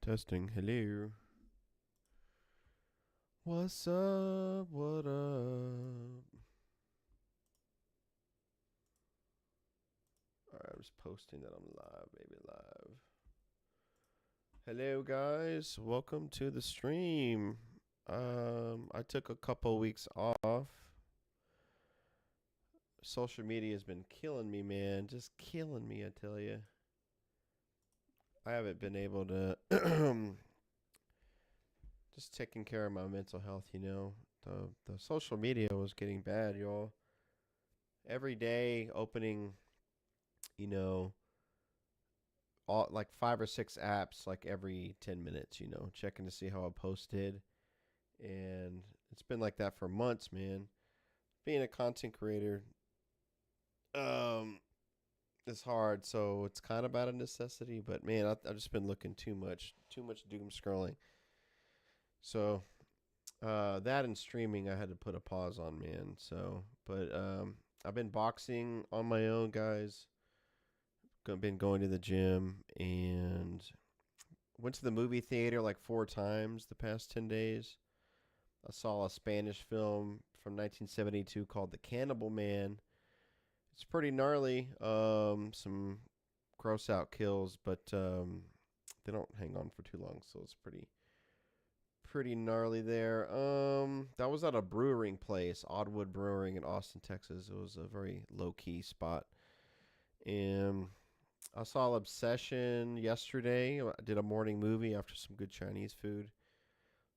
Testing. Hello. What's up? What up? Alright, I'm just posting that I'm live, baby, live. Hello, guys. Welcome to the stream. I took a couple weeks off. Social media has been killing me, man. Just killing me, I tell you. I haven't been able to just taking care of my mental health, you know. The social media was getting bad, y'all. Every day opening, you know, all like 5 or 6 apps like every 10 minutes, you know, checking to see how a post did. And it's been like that for months, man. Being a content creator is hard, so it's kind of out of necessity, but man, I've just been looking too much doom scrolling. So, that and streaming I had to put a pause on, man. So, but I've been boxing on my own, guys. Been going to the gym and went to the movie theater like 4 times the past 10 days. I saw a Spanish film from 1972 called The Cannibal Man. It's pretty gnarly. Some gross out kills, but they don't hang on for too long, so it's pretty gnarly there. That was at a brewing place, Oddwood Brewing in Austin, Texas. It was a very low key spot. And I saw Obsession yesterday. I did a morning movie after some good Chinese food.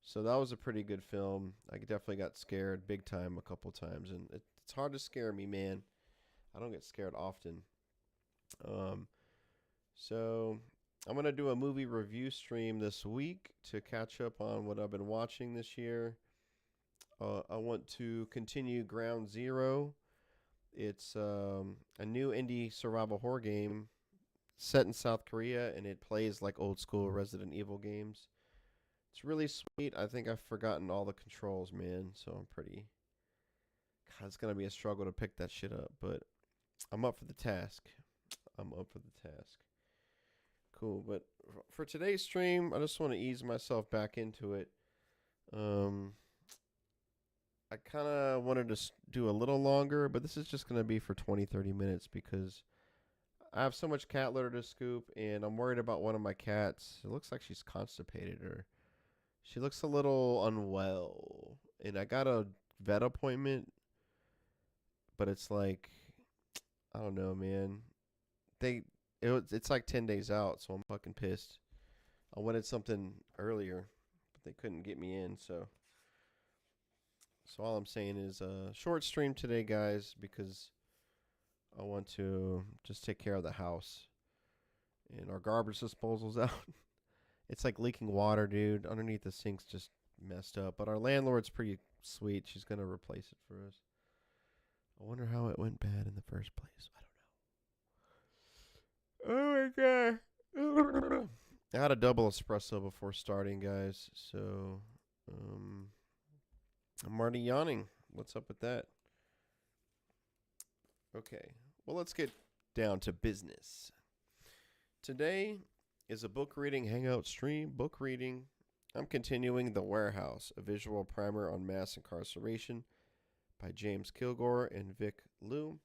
So that was a pretty good film. I definitely got scared big time a couple times, and it's hard to scare me, man. I don't get scared often. Um, so I'm gonna do a movie review stream this week to catch up on what I've been watching this year. I want to continue Ground Zero. It's a new indie survival horror game set in South Korea, and it plays like old school Resident Evil games. It's really sweet. I think I've forgotten all the controls, man. So I'm pretty. God, it's gonna be a struggle to pick that shit up, but I'm up for the task. I'm up for the task. Cool. But for today's stream, I just want to ease myself back into it. Um, I kind of wanted to do a little longer, but this is just gonna be for 20, 30 minutes because I have so much cat litter to scoop, and I'm worried about one of my cats. It looks like she's constipated, or she looks a little unwell. And I got a vet appointment, but it's like, I don't know, man. They it's like 10 days out, so I'm fucking pissed. I wanted something earlier, but they couldn't get me in, so all I'm saying is short stream today, guys, because I want to just take care of the house. And our garbage disposal's out. It's like leaking water, dude. Underneath the sink's just messed up. But our landlord's pretty sweet. She's going to replace it for us. I wonder how it went bad in the first place. I don't know. Oh my god. I had a double espresso before starting, guys. So, I'm already yawning. What's up with that? Okay. Well, let's get down to business. Today is a book reading hangout stream. Book reading. I'm continuing The Warehouse, a visual primer on mass incarceration by James Kilgore and Vic Liu.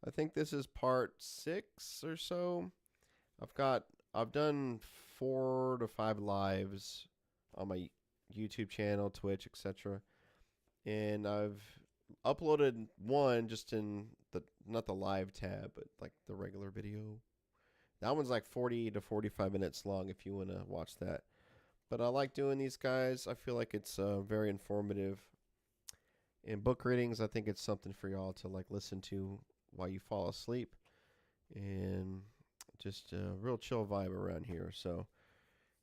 I think this is part 6 or so. I've done 4 to 5 lives on my YouTube channel, Twitch, etc. And I've uploaded one just in the not the live tab, but like the regular video. That one's like 40 to 45 minutes long if you want to watch that. But I like doing these, guys. I feel like it's very informative. In book readings, I think it's something for y'all to like listen to while you fall asleep. And just a real chill vibe around here. So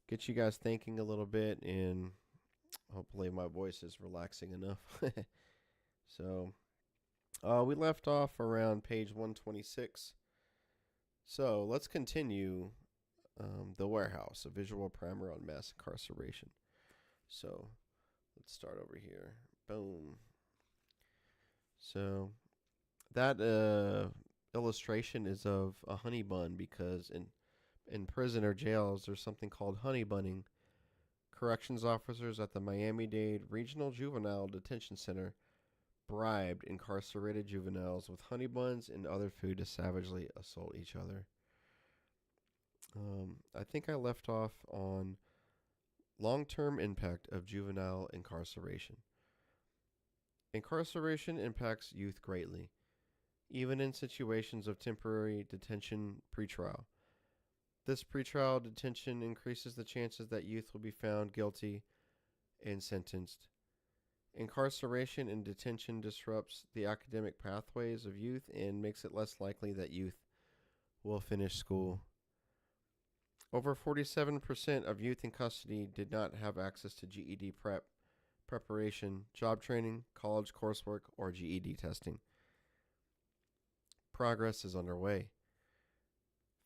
get you guys thinking a little bit, and hopefully my voice is relaxing enough. So we left off around page 126. So let's continue. The Warehouse, a visual primer on mass incarceration. So let's start over here. Boom. So that illustration is of a honey bun because in prison or jails, there's something called honey bunning. Corrections officers at the Miami-Dade Regional Juvenile Detention Center bribed incarcerated juveniles with honey buns and other food to savagely assault each other. I think I left off on long-term impact of juvenile incarceration. Incarceration impacts youth greatly, even in situations of temporary detention pretrial. This pretrial detention increases the chances that youth will be found guilty and sentenced. Incarceration and detention disrupts the academic pathways of youth and makes it less likely that youth will finish school. Over 47% of youth in custody did not have access to GED preparation, job training, college coursework, or GED testing. Progress is underway.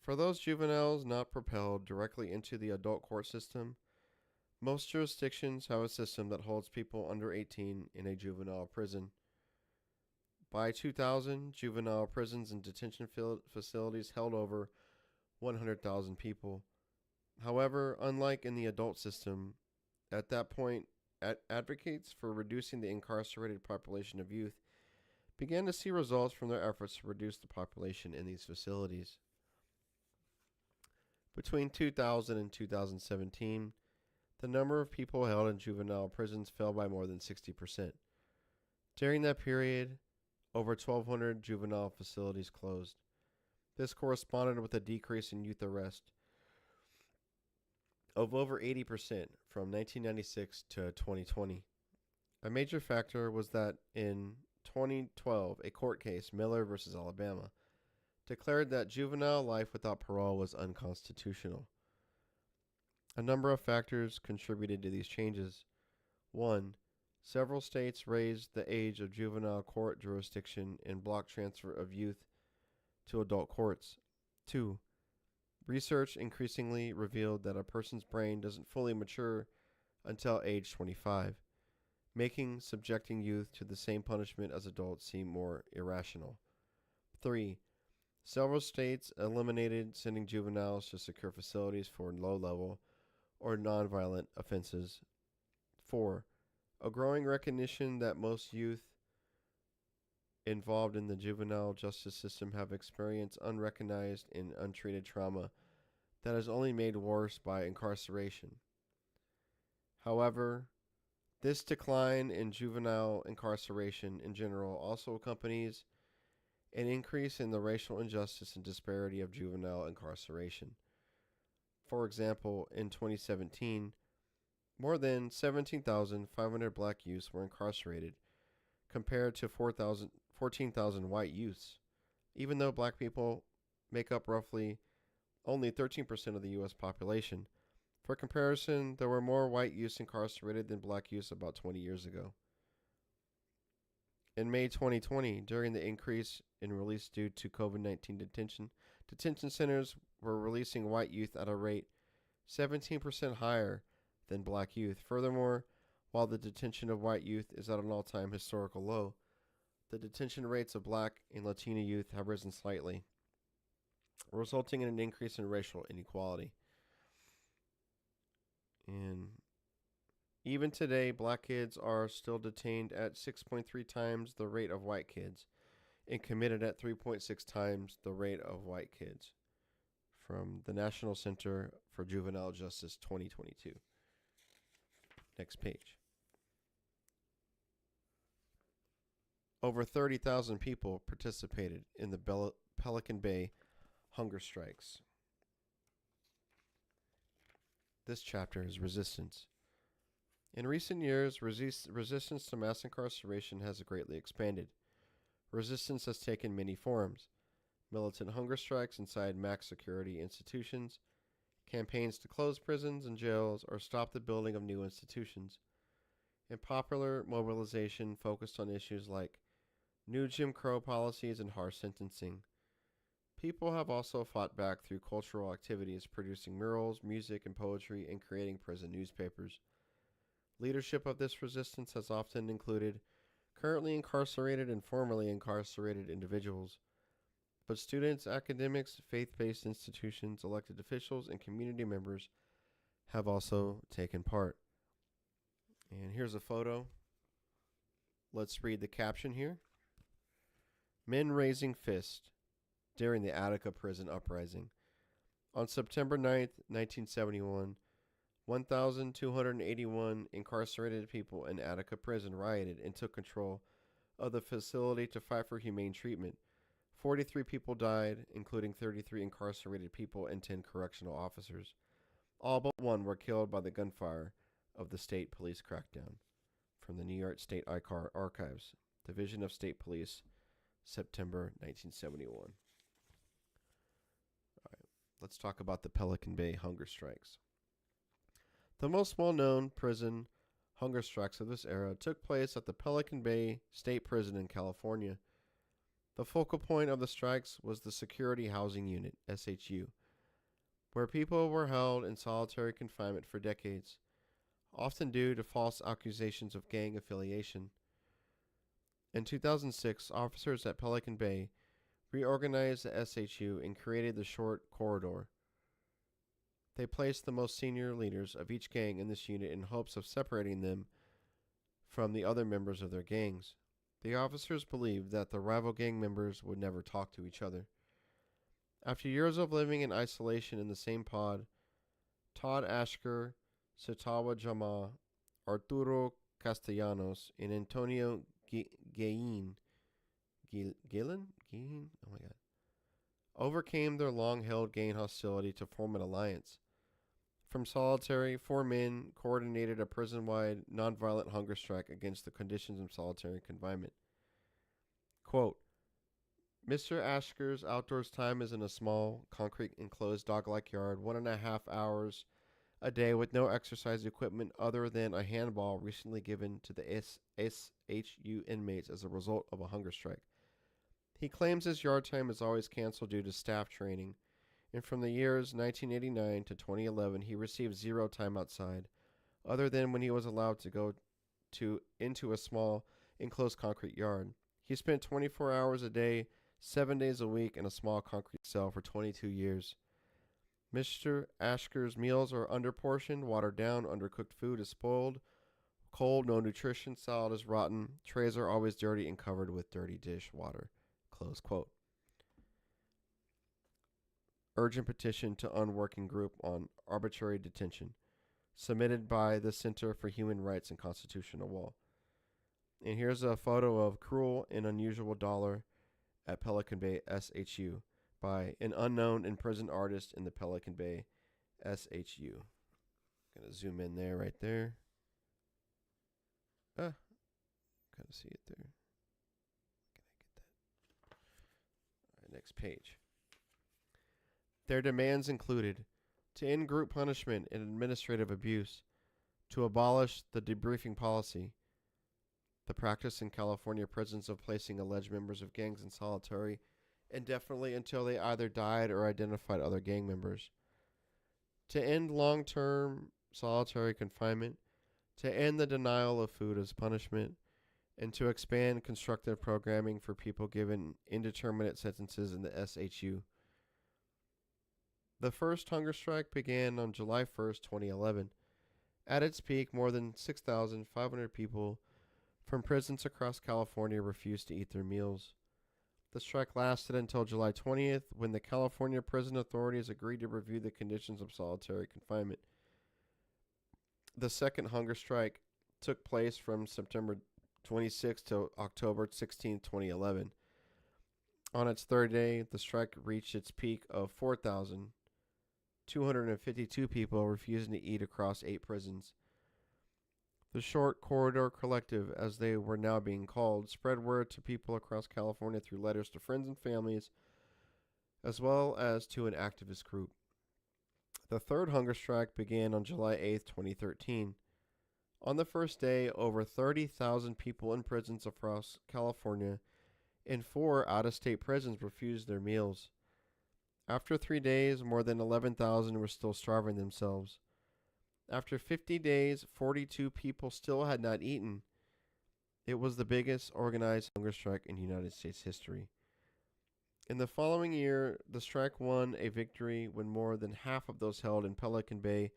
For those juveniles not propelled directly into the adult court system, most jurisdictions have a system that holds people under 18 in a juvenile prison. By 2000, juvenile prisons and detention facilities held over 100,000 people. However, unlike in the adult system, at that point, advocates for reducing the incarcerated population of youth began to see results from their efforts to reduce the population in these facilities. Between 2000 and 2017, the number of people held in juvenile prisons fell by more than 60%. During that period, over 1,200 juvenile facilities closed. This corresponded with a decrease in youth arrest of over 80% from 1996 to 2020. A major factor was that in 2012, a court case, Miller v. Alabama, declared that juvenile life without parole was unconstitutional. A number of factors contributed to these changes. 1. Several states raised the age of juvenile court jurisdiction and block transfer of youth to adult courts. 2. Research increasingly revealed that a person's brain doesn't fully mature until age 25, making subjecting youth to the same punishment as adults seem more irrational. 3. Several states eliminated sending juveniles to secure facilities for low-level or nonviolent offenses. 4. A growing recognition that most youth involved in the juvenile justice system have experienced unrecognized and untreated trauma that is only made worse by incarceration. However, this decline in juvenile incarceration in general also accompanies an increase in the racial injustice and disparity of juvenile incarceration. For example, in 2017, more than 17,500 black youths were incarcerated, compared to 14,000 white youths, even though black people make up roughly only 13% of the U.S. population. For comparison, there were more white youths incarcerated than black youths about 20 years ago. In May 2020, during the increase in release due to COVID-19 detention centers were releasing white youth at a rate 17% higher than black youth. Furthermore, while the detention of white youth is at an all-time historical low, the detention rates of black and Latino youth have risen slightly, resulting in an increase in racial inequality. And even today, black kids are still detained at 6.3 times the rate of white kids and committed at 3.6 times the rate of white kids, from the National Center for Juvenile Justice 2022. Next page. Over 30,000 people participated in the Pelican Bay hunger strikes. This chapter is resistance. In recent years, resistance to mass incarceration has greatly expanded. Resistance has taken many forms: militant hunger strikes inside max security institutions, campaigns to close prisons and jails or stop the building of new institutions, and popular mobilization focused on issues like new Jim Crow policies and harsh sentencing. People have also fought back through cultural activities, producing murals, music, and poetry, and creating prison newspapers. Leadership of this resistance has often included currently incarcerated and formerly incarcerated individuals. but students, academics, faith based institutions, elected officials, and community members have also taken part. And here's a photo. Let's read the caption here. Men raising fist during the Attica prison uprising. On September 9th, 1971, 1,281 incarcerated people in Attica prison rioted and took control of the facility to fight for humane treatment. 43 people died, including 33 incarcerated people and 10 correctional officers. All but one were killed by the gunfire of the state police crackdown. From the New York State Archives, Division of State Police, September 1971. All right, let's talk about the Pelican Bay hunger strikes. The most well-known prison hunger strikes of this era took place at the Pelican Bay State Prison in California. The focal point of the strikes was the Security Housing Unit, SHU, where people were held in solitary confinement for decades, often due to false accusations of gang affiliation. In 2006, officers at Pelican Bay reorganized the SHU and created the Short Corridor. They placed the most senior leaders of each gang in this unit in hopes of separating them from the other members of their gangs. The officers believed that the rival gang members would never talk to each other. After years of living in isolation in the same pod, Todd Ashker, Satawa Jama, Arturo Castellanos, and Antonio Gillin, oh my God, overcame their long-held gang hostility to form an alliance. From solitary, 4 men coordinated a prison-wide, nonviolent hunger strike against the conditions of solitary confinement. Quote, Mr. Ashker's outdoors time is in a small, concrete enclosed dog-like yard, 1.5 hours a day with no exercise equipment other than a handball recently given to the SHU inmates as a result of a hunger strike. He claims his yard time is always canceled due to staff training, and from the years 1989 to 2011 he received 0 time outside, other than when he was allowed to go into a small, enclosed concrete yard. He spent 24 hours a day, 7 days a week in a small concrete cell for 22 years. Mr. Ashker's meals are underportioned, watered down, undercooked food is spoiled, cold, no nutrition, salad is rotten, trays are always dirty and covered with dirty dish water. Close quote. Urgent petition to unworking group on arbitrary detention, submitted by the Center for Human Rights and Constitutional Law. And here's a photo of Cruel and Unusual Dollar at Pelican Bay SHU by an unknown imprisoned artist in the Pelican Bay SHU. Gonna zoom in there, right there. Kind of see it there. Can I get that? All right, next page. Their demands included to end group punishment and administrative abuse, to abolish the debriefing policy, the practice in California prisons of placing alleged members of gangs in solitary indefinitely until they either died or identified other gang members, to end long-term solitary confinement, to end the denial of food as punishment, and to expand constructive programming for people given indeterminate sentences in the SHU. The first hunger strike began on July 1st, 2011. At its peak, more than 6,500 people from prisons across California refused to eat their meals. The strike lasted until July 20th, when the California prison authorities agreed to review the conditions of solitary confinement. The second hunger strike took place from September 26th to October 16, 2011. On its third day, the strike reached its peak of 4,252 people refusing to eat across 8 prisons. The Short Corridor Collective, as they were now being called, spread word to people across California through letters to friends and families, as well as to an activist group. The third hunger strike began on July 8, 2013. On the first day, over 30,000 people in prisons across California and 4 out-of-state prisons refused their meals. After 3 days, more than 11,000 were still starving themselves. After 50 days, 42 people still had not eaten. It was the biggest organized hunger strike in United States history. In the following year, the strike won a victory when more than half of those held in Pelican Bay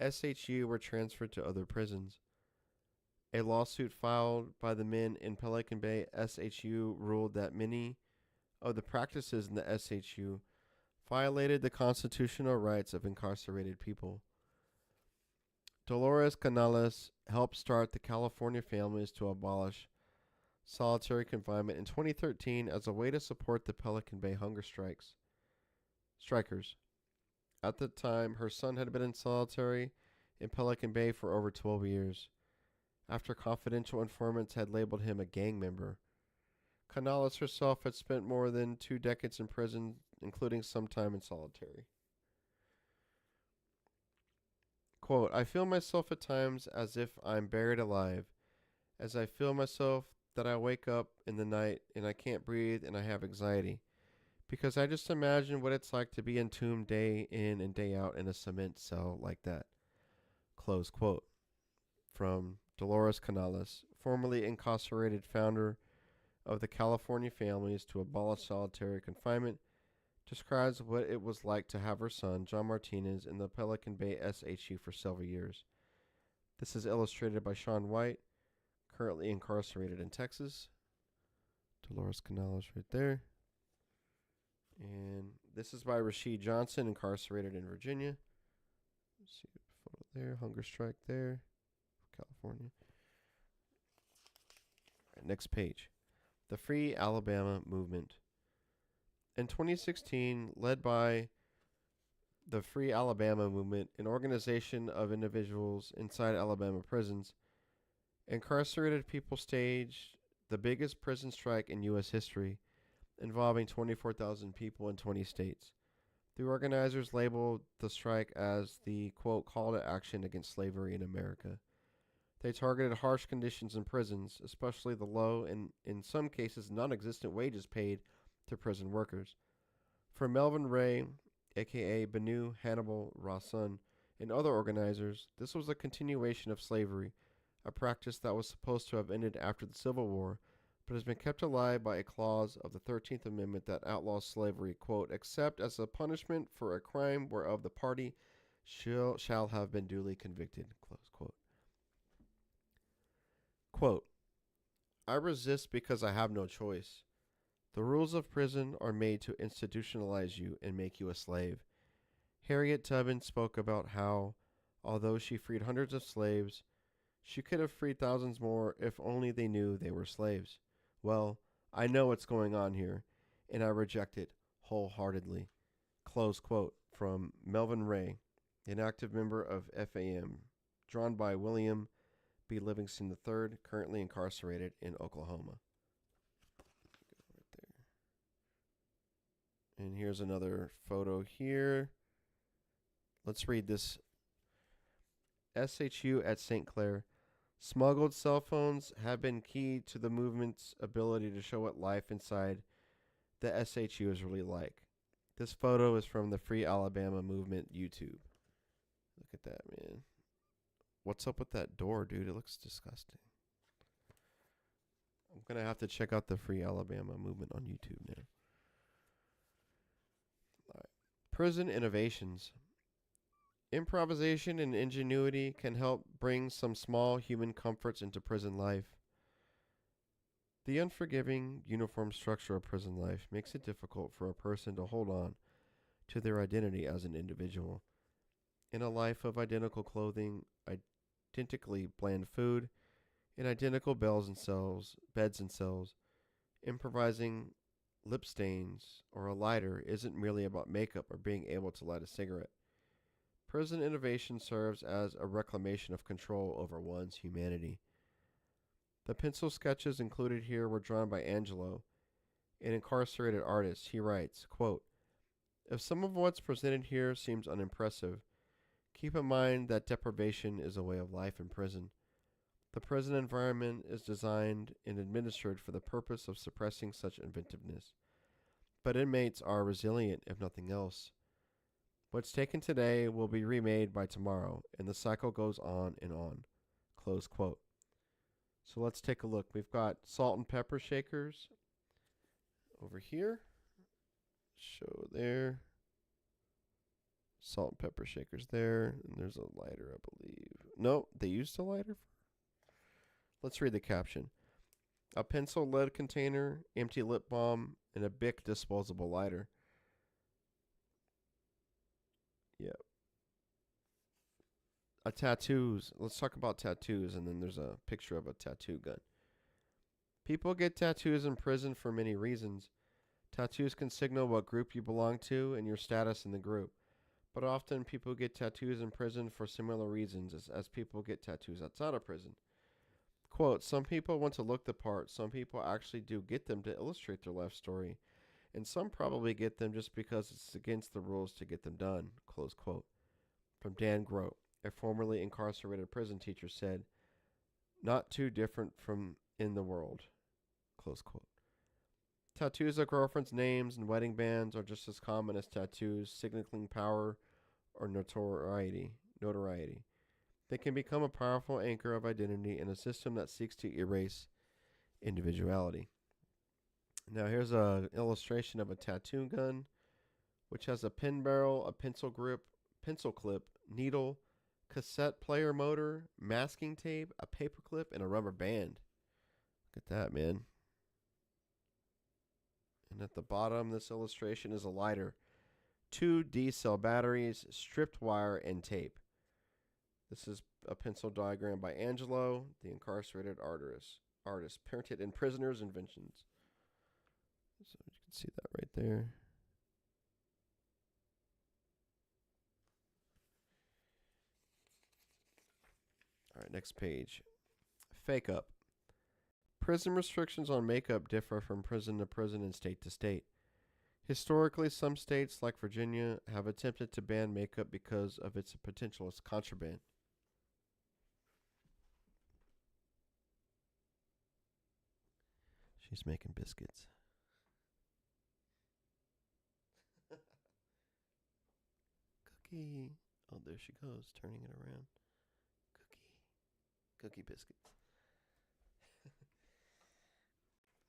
SHU were transferred to other prisons. A lawsuit filed by the men in Pelican Bay SHU ruled that many of the practices in the SHU violated the constitutional rights of incarcerated people. Dolores Canales helped start the California Families to Abolish Solitary Confinement in 2013 as a way to support the Pelican Bay hunger strikers. At the time, her son had been in solitary in Pelican Bay for over 12 years, after confidential informants had labeled him a gang member. Canales herself had spent more than 2 decades in prison, including some time in solitary. Quote, I feel myself at times as if I'm buried alive, as I feel myself that I wake up in the night and I can't breathe and I have anxiety, because I just imagine what it's like to be entombed day in and day out in a cement cell like that. Close quote. From Dolores Canales, formerly incarcerated founder of the California Families to Abolish Solitary Confinement, describes what it was like to have her son, John Martinez, in the Pelican Bay SHU for several years. This is illustrated by Sean White, currently incarcerated in Texas. Dolores Canales right there. And this is by Rashid Johnson, incarcerated in Virginia. Let's see the photo there. Hunger strike there. California. All right, next page. The Free Alabama Movement. In 2016, led by the Free Alabama Movement, an organization of individuals inside Alabama prisons, incarcerated people staged the biggest prison strike in U.S. history, involving 24,000 people in 20 states. The organizers labeled the strike as the, quote, call to action against slavery in America. They targeted harsh conditions in prisons, especially the low and, in some cases, non-existent wages paid to prison workers. For Melvin Ray, a.k.a. Banu Hannibal Rawson, and other organizers, this was a continuation of slavery, a practice that was supposed to have ended after the Civil War, but has been kept alive by a clause of the 13th Amendment that outlaws slavery, quote, except as a punishment for a crime whereof the party shall have been duly convicted, close quote. Quote, I resist because I have no choice. The rules of prison are made to institutionalize you and make you a slave. Harriet Tubman spoke about how, although she freed hundreds of slaves, she could have freed thousands more if only they knew they were slaves. Well, I know what's going on here, and I reject it wholeheartedly. Close quote from Melvin Ray, an active member of FAM, drawn by William B. Livingston III, currently incarcerated in Oklahoma. Right there. And here's another photo here. Let's read this. SHU at St. Clair. Smuggled cell phones have been key to the movement's ability to show what life inside the SHU is really like. This photo is from the Free Alabama Movement YouTube. Look at that, man. What's up with that door, dude? It looks disgusting. I'm going to have to check out the Free Alabama Movement on YouTube now. All right. Prison innovations. Improvisation and ingenuity can help bring some small human comforts into prison life. The unforgiving, uniform structure of prison life makes it difficult for a person to hold on to their identity as an individual. In a life of identical clothing, identically bland food, and identical beds and cells, improvising lip stains or a lighter isn't merely about makeup or being able to light a cigarette. Prison innovation serves as a reclamation of control over one's humanity. The pencil sketches included here were drawn by Angelo, an incarcerated artist. He writes, quote, if some of what's presented here seems unimpressive, keep in mind that deprivation is a way of life in prison. The prison environment is designed and administered for the purpose of suppressing such inventiveness. But inmates are resilient, if nothing else. What's taken today will be remade by tomorrow, and the cycle goes on and on. Close quote. So let's take a look. We've got salt and pepper shakers over here. show there. Salt and pepper shakers there. And there's a lighter, I believe. No, they used a lighter. Let's read the caption. A pencil lead container, empty lip balm, and a Bic disposable lighter. Yep. Tattoos. Let's talk about tattoos, and then there's a picture of a tattoo gun. People get tattoos in prison for many reasons. Tattoos can signal what group you belong to and your status in the group. But often people get tattoos in prison for similar reasons as people get tattoos outside of prison. Quote, some people want to look the part, some people actually do get them to illustrate their life story, and some probably get them just because it's against the rules to get them done, close quote. From Dan Grote, a formerly incarcerated prison teacher, said, not too different from in the world, close quote. Tattoos of girlfriends' names and wedding bands are just as common as tattoos signaling power or notoriety. They can become a powerful anchor of identity in a system that seeks to erase individuality. Now here's an illustration of a tattoo gun, which has a pin barrel, a pencil grip, pencil clip, needle, cassette player motor, masking tape, a paper clip, and a rubber band. Look at that, man. And at the bottom, this illustration is a lighter, 2 D-cell batteries, stripped wire, and tape. This is a pencil diagram by Angelo, the incarcerated artist printed in Prisoner's Inventions. So you can see that right there. All right, next page. Fake up. Prison restrictions on makeup differ from prison to prison and state to state. Historically, some states, like Virginia, have attempted to ban makeup because of its potential as contraband. She's making biscuits. Cookie. Oh, there she goes, turning it around. Cookie biscuits.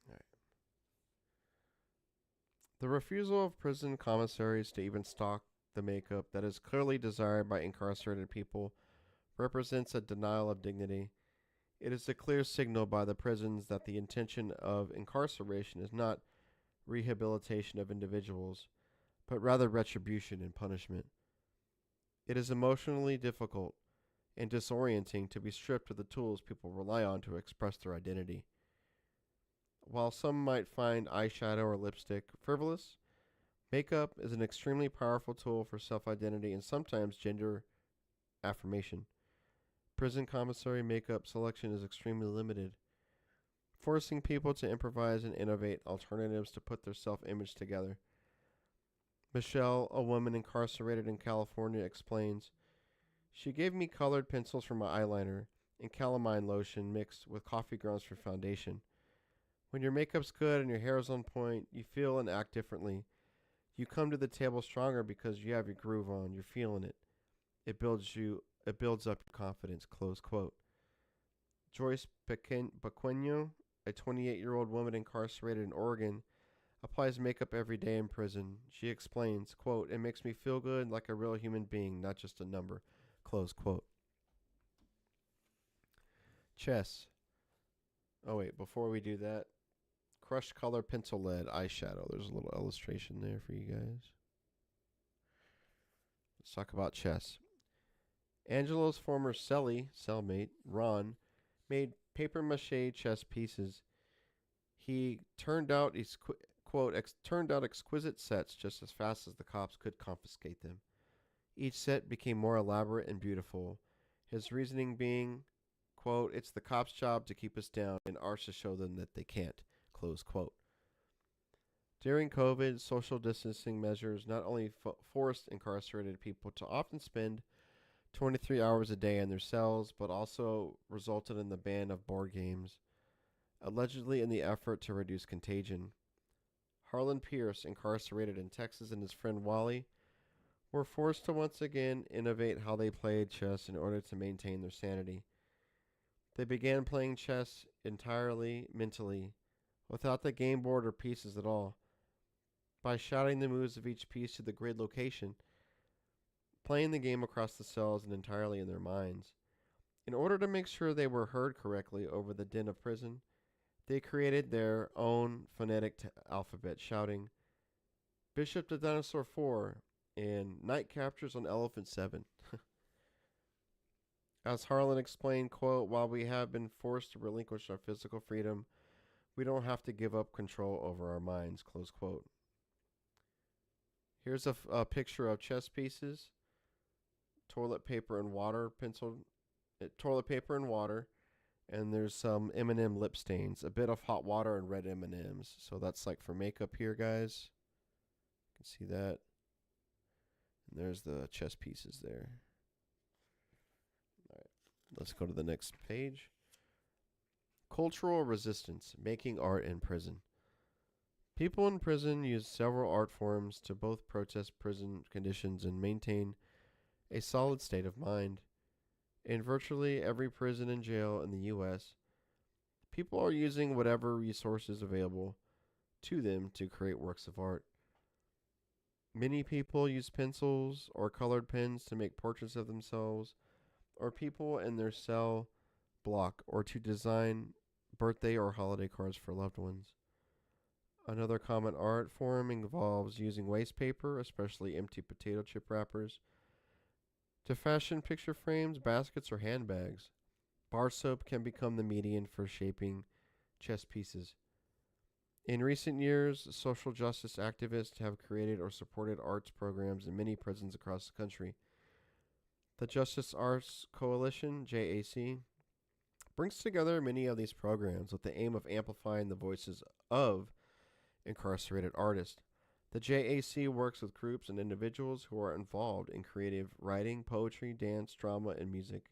All right. The refusal of prison commissaries to even stock the makeup that is clearly desired by incarcerated people represents a denial of dignity. It is a clear signal by the prisons that the intention of incarceration is not rehabilitation of individuals, but rather retribution and punishment. It is emotionally difficult and disorienting to be stripped of the tools people rely on to express their identity. While some might find eyeshadow or lipstick frivolous, makeup is an extremely powerful tool for self-identity and sometimes gender affirmation. Prison commissary makeup selection is extremely limited, forcing people to improvise and innovate alternatives to put their self-image together. Michelle, a woman incarcerated in California, explains, she gave me colored pencils for my eyeliner and calamine lotion mixed with coffee grounds for foundation. When your makeup's good and your hair is on point, you feel and act differently. You come to the table stronger because you have your groove on, you're feeling it. It builds up your confidence, close quote. Joyce Pequeño, a 28-year-old woman incarcerated in Oregon, applies makeup every day in prison. She explains, quote, it makes me feel good like a real human being, not just a number, close quote. Chess. Oh wait, before we do that, crushed color pencil lead eyeshadow. There's a little illustration there for you guys. Let's talk about chess. Angelo's former cellmate, Ron, made papier-mâché chess pieces. He turned out exquisite sets just as fast as the cops could confiscate them. Each set became more elaborate and beautiful. His reasoning being, quote, it's the cops' job to keep us down and ours to show them that they can't, close quote. During COVID, social distancing measures not only forced incarcerated people to often spend 23 hours a day in their cells, but also resulted in the ban of board games, allegedly in the effort to reduce contagion. Harlan Pierce, incarcerated in Texas, and his friend Wally were forced to once again innovate how they played chess in order to maintain their sanity. They began playing chess entirely mentally, without the game board or pieces at all. by shouting the moves of each piece to the grid location, playing the game across the cells and entirely in their minds. In order to make sure they were heard correctly over the din of prison, they created their own phonetic alphabet, shouting, Bishop the Dinosaur 4 and Night Captures on Elephant 7. As Harlan explained, quote, while we have been forced to relinquish our physical freedom, we don't have to give up control over our minds, close quote. Here's a picture of chess pieces, toilet paper and water, toilet paper and water, and there's some M&M lip stains, a bit of hot water and red M&Ms. So that's like for makeup here, guys. You can see that. And there's the chess pieces there. All right, let's go to the next page. Cultural resistance, making art in prison. People in prison use several art forms to both protest prison conditions and maintain a solid state of mind. In virtually every prison and jail in the U.S., people are using whatever resources available to them to create works of art. Many people use pencils or colored pens to make portraits of themselves or people in their cell block or to design birthday or holiday cards for loved ones. Another common art form involves using waste paper, especially empty potato chip wrappers, to fashion picture frames, baskets, or handbags. Bar soap can become the medium for shaping chess pieces. In recent years, social justice activists have created or supported arts programs in many prisons across the country. The Justice Arts Coalition, JAC, brings together many of these programs with the aim of amplifying the voices of incarcerated artists. The JAC works with groups and individuals who are involved in creative writing, poetry, dance, drama, and music.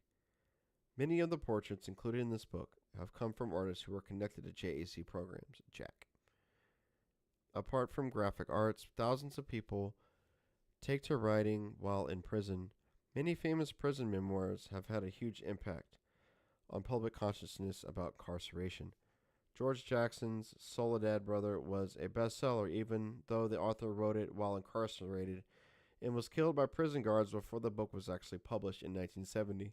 Many of the portraits included in this book have come from artists who are connected to JAC programs, Jack. Apart from graphic arts, thousands of people take to writing while in prison. Many famous prison memoirs have had a huge impact on public consciousness about incarceration. George Jackson's Soledad Brother was a bestseller even though the author wrote it while incarcerated and was killed by prison guards before the book was actually published in 1970.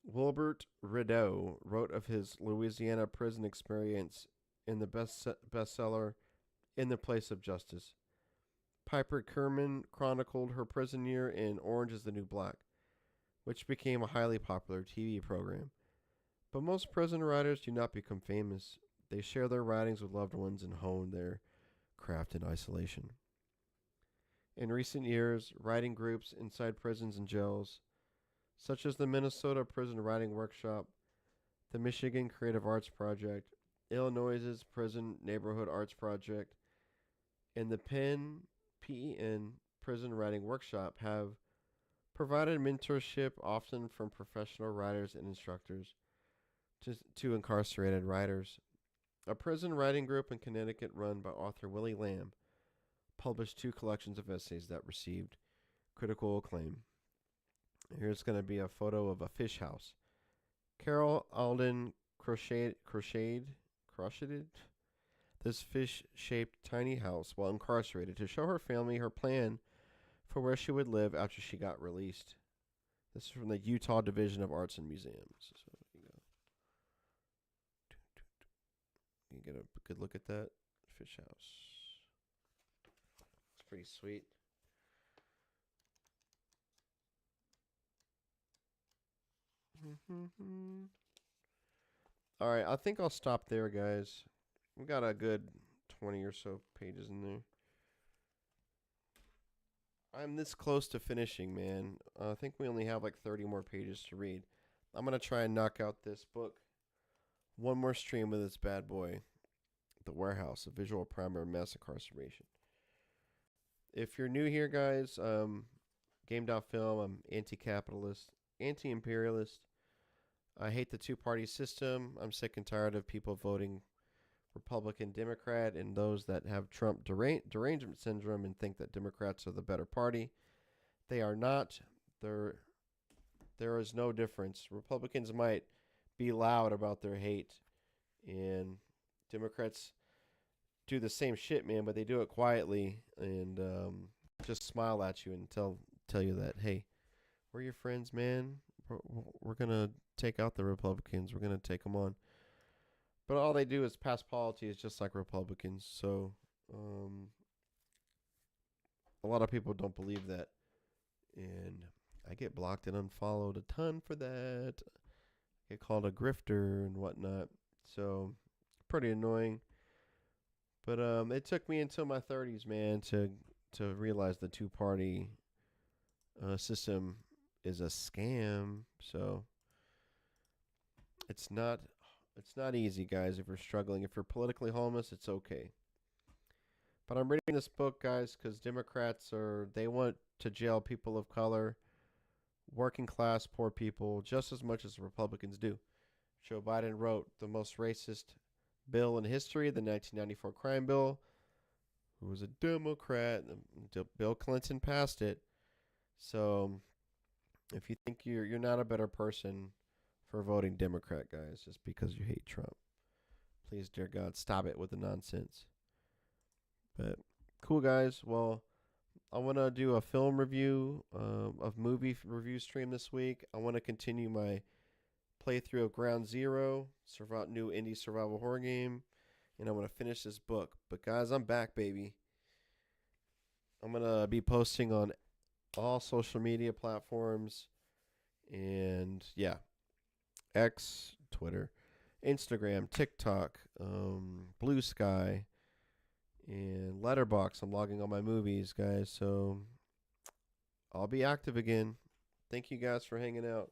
Wilbert Rideau wrote of his Louisiana prison experience in the bestseller In the Place of Justice. Piper Kerman chronicled her prison year in Orange is the New Black, which became a highly popular TV program. But most prison writers do not become famous. They share their writings with loved ones and hone their craft in isolation. In recent years, writing groups inside prisons and jails, such as the Minnesota Prison Writing Workshop, the Michigan Creative Arts Project, Illinois' Prison Neighborhood Arts Project, and the PEN Prison Writing Workshop have provided mentorship often from professional writers and instructors to incarcerated writers. A prison writing group in Connecticut run by author Willie Lamb published 2 collections of essays that received critical acclaim. Here's going to be a photo of a fish house. Carol Alden crocheted this fish-shaped tiny house while incarcerated to show her family her plan for where she would live after she got released. This is from the Utah Division of Arts and Museums. So you get a good look at that fish house. It's pretty sweet. All right, I think I'll stop there, guys. We got a good 20 or so pages in there. I'm this close to finishing, man. I think we only have like 30 more pages to read. I'm going to try and knock out this book. One more stream of this bad boy. The Warehouse, a visual primer of mass incarceration. If you're new here, guys, Game.film, I'm anti-capitalist, anti-imperialist. I hate the two-party system. I'm sick and tired of people voting Republican, Democrat, and those that have Trump derangement syndrome and think that Democrats are the better party. They are not. There is no difference. Republicans might be loud about their hate, and Democrats do the same shit, man, but they do it quietly and just smile at you and tell you that, hey, we're your friends, man. We're gonna take out the Republicans. We're gonna take them on. But all they do is pass policies just like Republicans. So um, a lot of people don't believe that, and I get blocked and unfollowed a ton for that. I get called a grifter and whatnot. So pretty annoying. But it took me until my 30s, man, to realize the two-party system is a scam. So it's not it's not easy, guys. If you're struggling, if you're politically homeless, it's okay. But I'm reading this book, guys, because Democrats they want to jail people of color, working class, poor people, just as much as the Republicans do. Joe Biden wrote the most racist bill in history, the 1994 crime bill, who was a Democrat. Bill Clinton passed it. So if you think you're not a better person for voting Democrat, guys, just because you hate Trump, please, dear God, stop it with the nonsense. But cool, guys. Well, I want to do a film review of movie review stream this week. I want to continue my playthrough of Ground Zero, new indie survival horror game, and I want to finish this book. But guys, I'm back, baby. I'm gonna be posting on all social media platforms, and yeah, X, Twitter, Instagram, TikTok, Blue Sky, and Letterbox. I'm logging all my movies, guys. So I'll be active again. Thank you guys for hanging out.